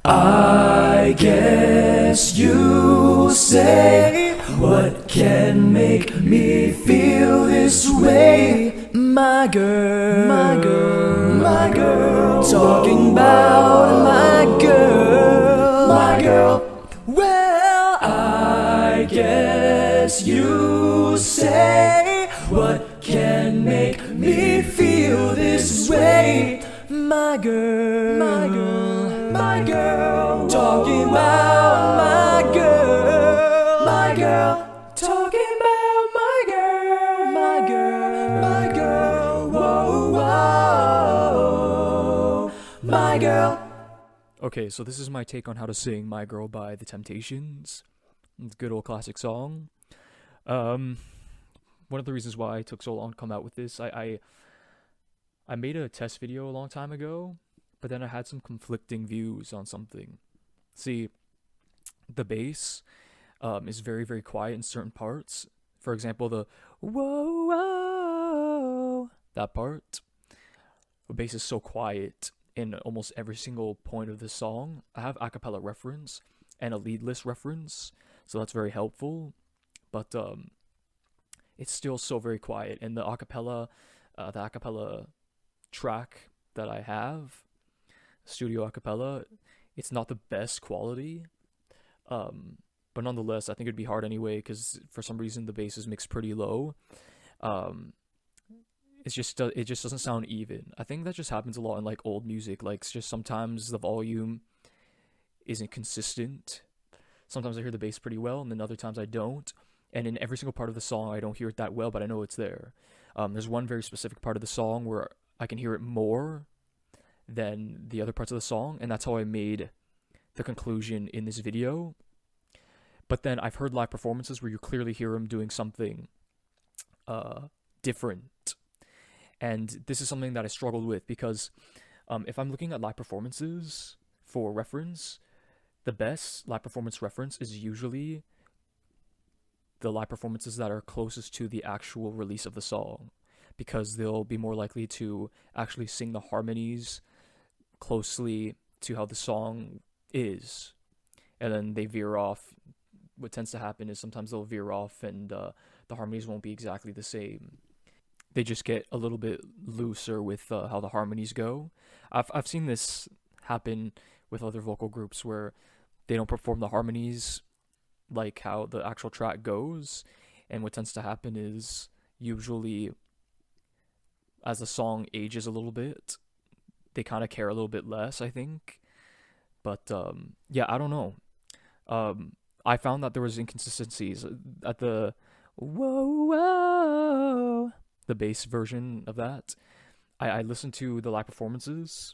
I guess you say, what can make me feel this way? My girl, my girl, my girl, talking about my girl, my girl. Well, I guess you say, what can make me feel this way? My girl, my girl, my girl, talking about my girl, my girl, talking about my girl, my girl, my girl, whoa, whoa, my girl. Okay, so this is my take on how to sing My Girl by the Temptations. It's a good old classic song. One of the reasons why it took so long to come out with this, I made a test video a long time ago, but then I had some conflicting views on something. See, the bass is very, very quiet in certain parts. For example, the whoa, whoa, that part. The bass is so quiet in almost every single point of the song. I have a cappella reference and a leadless reference, so that's very helpful. But it's still so very quiet, and the a cappella track that I have, studio acapella, it's not the best quality, but nonetheless I think it'd be hard anyway, because for some reason the bass is mixed pretty low. It just doesn't sound even. I think that just happens a lot in like old music. Like, it's just sometimes the volume isn't consistent. Sometimes I hear the bass pretty well, and then other times I don't, and in every single part of the song I don't hear it that well, but I know it's there. There's one very specific part of the song where I can hear it more than the other parts of the song, and that's how I made the conclusion in this video. But then I've heard live performances where you clearly hear him doing something different, and this is something that I struggled with, because if I'm looking at live performances for reference, the best live performance reference is usually the live performances that are closest to the actual release of the song, because they'll be more likely to actually sing the harmonies closely to how the song is, and then they veer off. What tends to happen is sometimes they'll veer off, and the harmonies won't be exactly the same. They just get a little bit looser with how the harmonies go. I've seen this happen with other vocal groups where they don't perform the harmonies like how the actual track goes, and what tends to happen is usually as the song ages a little bit, they kind of care a little bit less, I think. But yeah, I don't know. I found that there was inconsistencies at the whoa, whoa, the bass version of that. I listened to the live performances,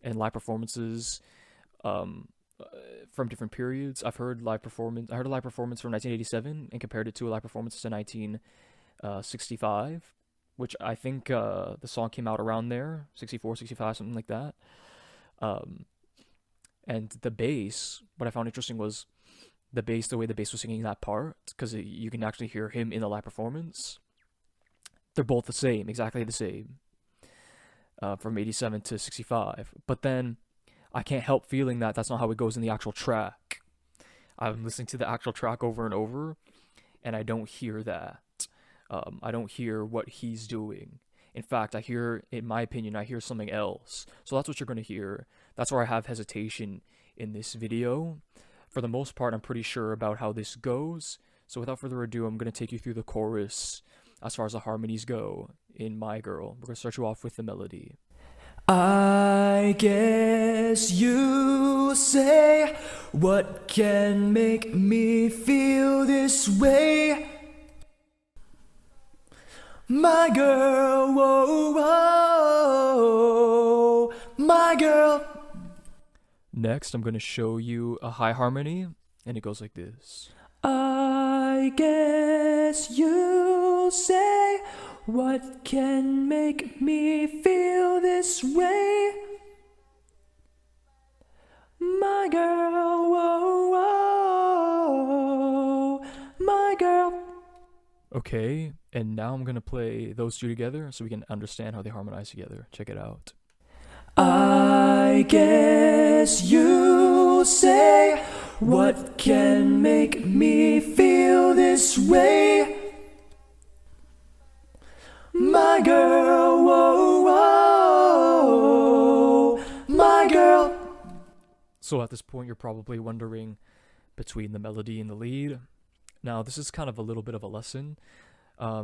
and live performances from different periods. I heard a live performance from 1987 and compared it to a live performance to 1965, which I think the song came out around there, 64, 65, something like that. And the bass, what I found interesting was the way the bass was singing that part, because you can actually hear him in the live performance. They're both the same, exactly the same, from 87 to 65. But then I can't help feeling that that's not how it goes in the actual track. I'm listening to the actual track over and over, and I don't hear that. I don't hear what he's doing. In fact, in my opinion, I hear something else. So that's what you're going to hear. That's where I have hesitation in this video. For the most part, I'm pretty sure about how this goes. So without further ado, I'm going to take you through the chorus as far as the harmonies go in My Girl. We're going to start you off with the melody. I guess you say, what can make me feel this way? My girl, whoa, whoa, my girl. Next, I'm going to show you a high harmony, and it goes like this. I guess you say, what can make me feel this way? My girl, whoa, whoa, my girl. Okay, and now I'm going to play those two together so we can understand how they harmonize together. Check it out. I guess you say, what can make me feel this way? My girl, whoa, whoa, my girl. So at this point, you're probably wondering between the melody and the lead. Now, this is kind of a little bit of a lesson. A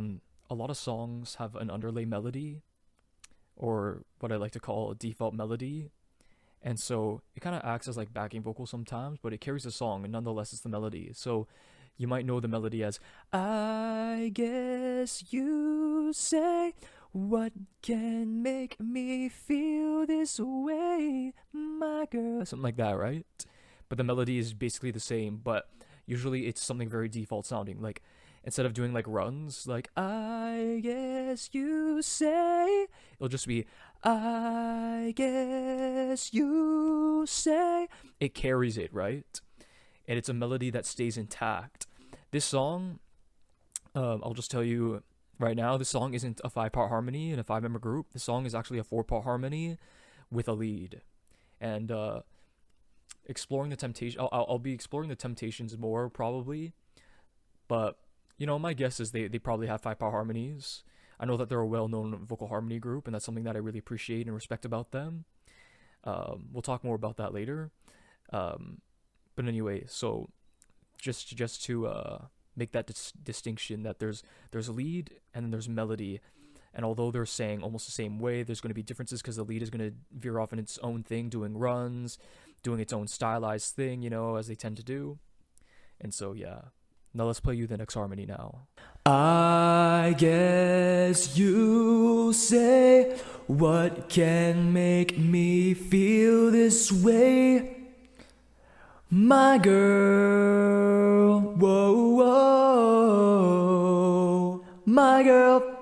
lot of songs have an underlay melody, or what I like to call a default melody. And so it kind of acts as like backing vocal sometimes, but it carries the song, and nonetheless it's the melody. So you might know the melody as, I guess you say, what can make me feel this way, my girl? Something like that, right? But the melody is basically the same, but usually it's something very default sounding. Like, instead of doing like runs, like, I guess you say, it'll just be, I guess you say. It carries it, right? And it's a melody that stays intact. This song, I'll just tell you right now, this song isn't a 5-part harmony in a 5-member group. The song is actually a 4-part harmony with a lead. And exploring the Temptations, I'll be exploring the Temptations more probably. But, you know, my guess is they probably have 5-part harmonies. I know that they're a well-known vocal harmony group, and that's something that I really appreciate and respect about them. We'll talk more about that later. But anyway, so just to make that distinction, that there's a lead and then there's melody, and although they're saying almost the same way, there's going to be differences because the lead is going to veer off in its own thing, doing runs, doing its own stylized thing, you know, as they tend to do. And so yeah, now let's play you the next harmony now. I guess you say, what can make me feel this way? My girl, whoa, whoa, my girl.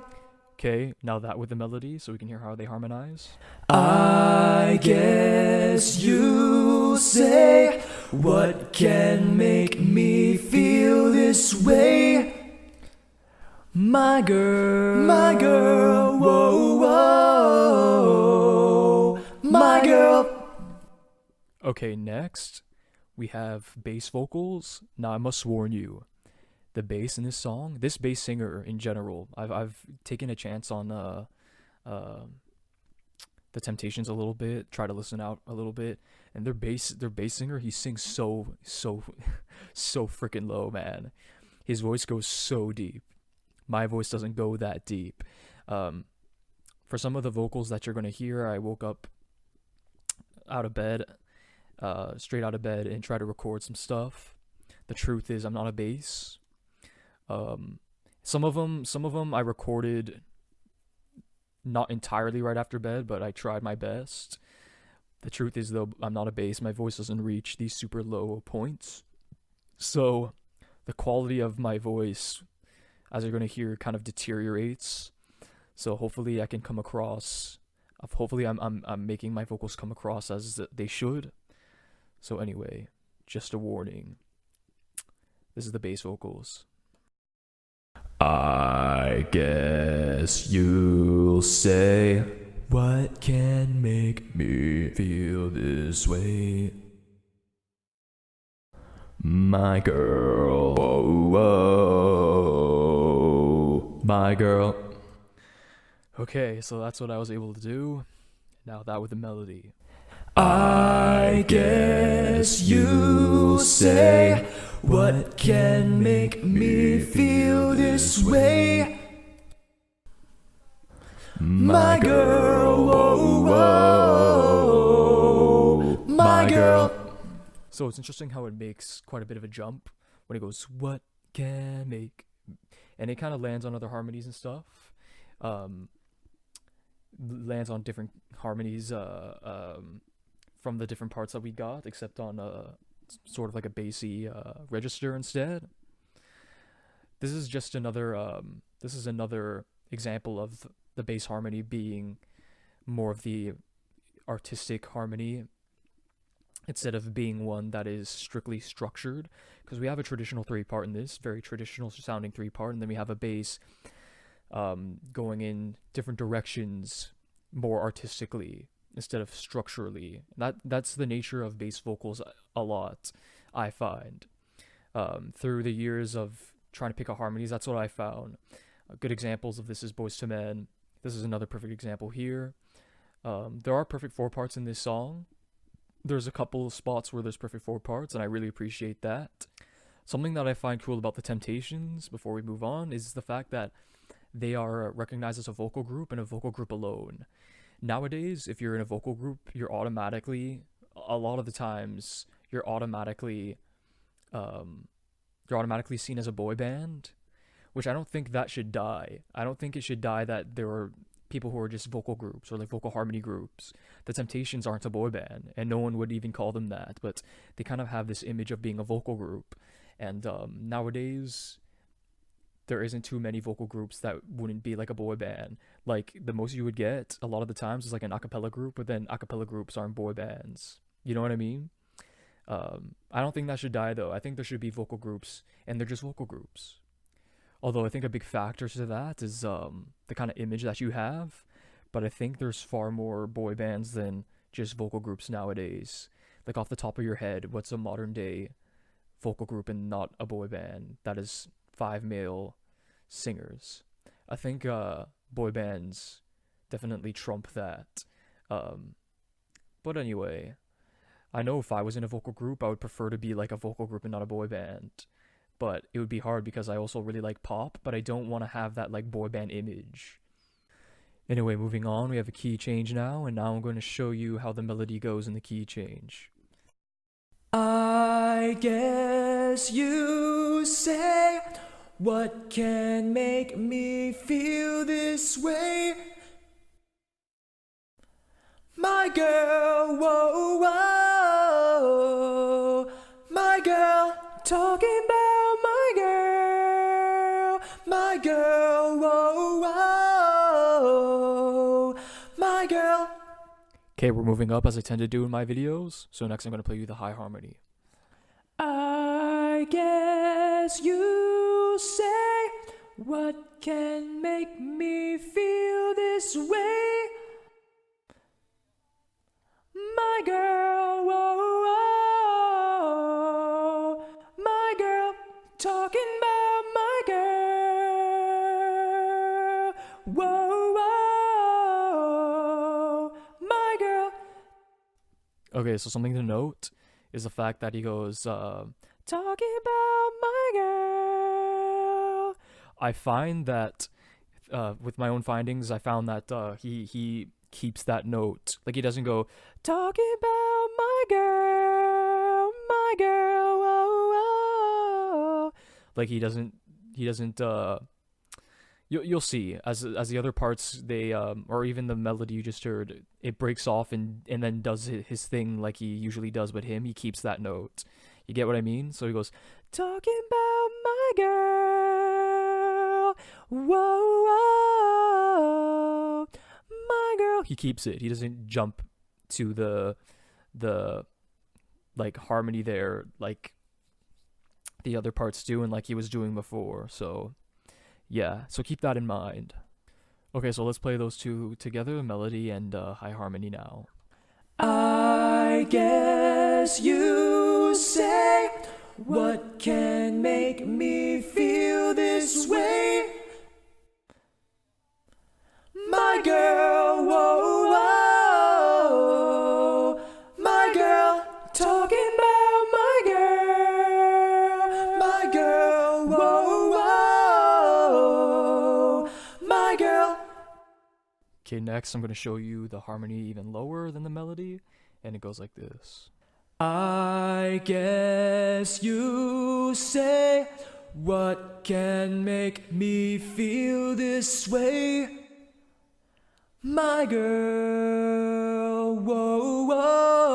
Okay, now that with the melody, so we can hear how they harmonize. I guess you say, what can make me feel this way? My girl, whoa, whoa, my girl. Okay, next we have bass vocals. Now I must warn you, the bass in this song, this bass singer in general, I've taken a chance on the Temptations a little bit, try to listen out a little bit, and their bass singer, he sings so freaking low, man. His voice goes so deep. My voice doesn't go that deep. For some of the vocals that you're gonna hear, I woke up out of bed, straight out of bed, and tried to record some stuff. The truth is, I'm not a bass. Some of them I recorded not entirely right after bed, but I tried my best. The truth is, though, I'm not a bass. My voice doesn't reach these super low points. So the quality of my voice, as you're going to hear, kind of deteriorates. So hopefully I can come across, hopefully I'm making my vocals come across as they should. So anyway, just a warning. This is the bass vocals. I guess you'll say, what can make me feel this way? My girl, whoa, whoa, my girl. Okay, so that's what I was able to do. Now that with the melody. I guess you'll say, what can make me feel this way? My girl, whoa, whoa, my girl. So it's interesting how it makes quite a bit of a jump when it goes, what can make, and it kind of lands on other harmonies and stuff. Lands on different harmonies from the different parts that we got, except on sort of like a bassy register instead. This is just another example of the bass harmony being more of the artistic harmony instead of being one that is strictly structured, because we have a traditional 3-part in this, very traditional sounding 3-part, and then we have a bass going in different directions more artistically instead of structurally. That's the nature of bass vocals a lot, I find. Through the years of trying to pick out harmonies, that's what I found. Good examples of this is Boys to Men. This is another perfect example here. There are perfect four parts in this song. There's a couple of spots where there's perfect four parts, and I really appreciate that. Something that I find cool about the Temptations, before we move on, is the fact that they are recognized as a vocal group and a vocal group alone. Nowadays, if you're in a vocal group, you're automatically, a lot of the times, you're automatically seen as a boy band, which I don't think that should die. I don't think it should die that there are people who are just vocal groups or like vocal harmony groups. The Temptations aren't a boy band, and no one would even call them that, but they kind of have this image of being a vocal group. And nowadays, there isn't too many vocal groups that wouldn't be like a boy band. Like, the most you would get a lot of the times is like an a cappella group, but then a cappella groups aren't boy bands. You know what I mean? I don't think that should die, though. I think there should be vocal groups, and they're just vocal groups. Although I think a big factor to that is the kind of image that you have. But I think there's far more boy bands than just vocal groups nowadays. Like, off the top of your head, what's a modern day vocal group and not a boy band that is 5 male singers? I think boy bands definitely trump that. But anyway, I know if I was in a vocal group, I would prefer to be like a vocal group and not a boy band. But it would be hard because I also really like pop, but I don't want to have that like boy band image. Anyway, moving on, we have a key change now, and now I'm going to show you how the melody goes in the key change. I guess you say, what can make me feel this way? My girl, whoa, whoa, my girl, talking about my girl, whoa, whoa, my girl. Okay, we're moving up as I tend to do in my videos, so next I'm going to play you the high harmony. I guess you say, what can make me feel this way? My girl, whoa, whoa, my girl, talking about my girl, whoa, whoa, my girl. Okay, so something to note is the fact that he goes, talking about my girl. I find that, with my own findings, I found that he keeps that note. Like, he doesn't go, talking about my girl, whoa, whoa. Like, he doesn't, you'll see, as the other parts, they, or even the melody you just heard, it breaks off and then does his thing like he usually does, but he keeps that note. You get what I mean? So he goes, talking about my girl, whoa, whoa, my girl. He keeps it. He doesn't jump to the like harmony there like the other parts do and like he was doing before. So yeah, so keep that in mind. Okay, so let's play those two together, melody and high harmony now. I guess you say, what can make me feel this way? My girl, whoa, whoa, my girl, talking about my girl, whoa, whoa, my girl. Okay, next I'm going to show you the harmony even lower than the melody, and it goes like this. I guess you say, what can make me feel this way? My girl, whoa,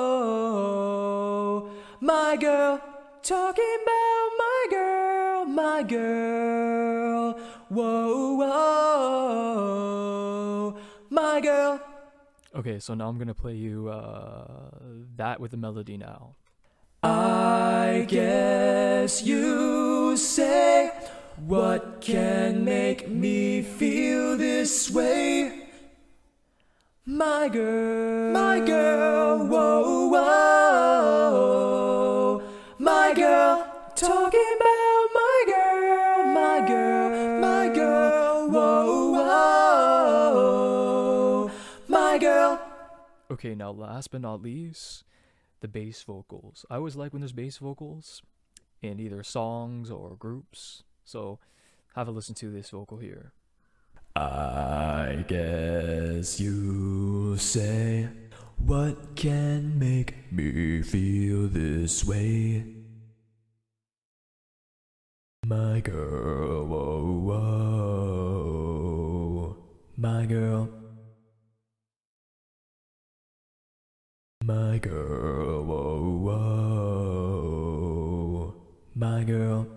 whoa, my girl, talking about my girl, whoa, whoa, my girl. Okay, so now I'm gonna play you that with the melody now. I guess you say, what can make me feel this way? My girl, whoa, whoa. My girl, talking about my girl, whoa, whoa. My girl. Okay, now last but not least, the bass vocals. I always like when there's bass vocals in either songs or groups. So have a listen to this vocal here. I guess you say, what can make me feel this way? My girl, whoa, whoa. My girl. My girl, whoa, whoa. My girl.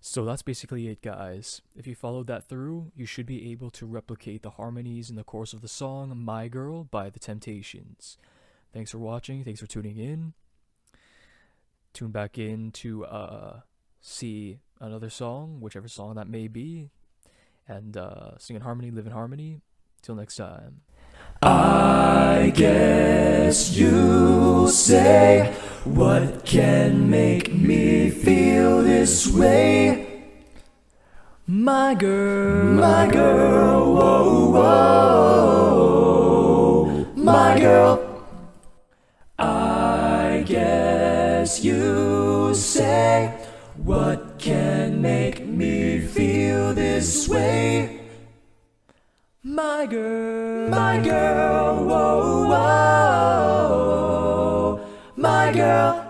So that's basically it, guys. If you followed that through, you should be able to replicate the harmonies in the course of the song My Girl by the Temptations. Thanks for watching, thanks for tuning in. Tune back in to see another song, whichever song that may be, and sing in harmony, live in harmony. Till next time. I guess you'll say, what can make me feel this way? My girl, whoa, whoa. My girl. I guess you'll say, what can make me feel this way? My girl, whoa, whoa. My girl.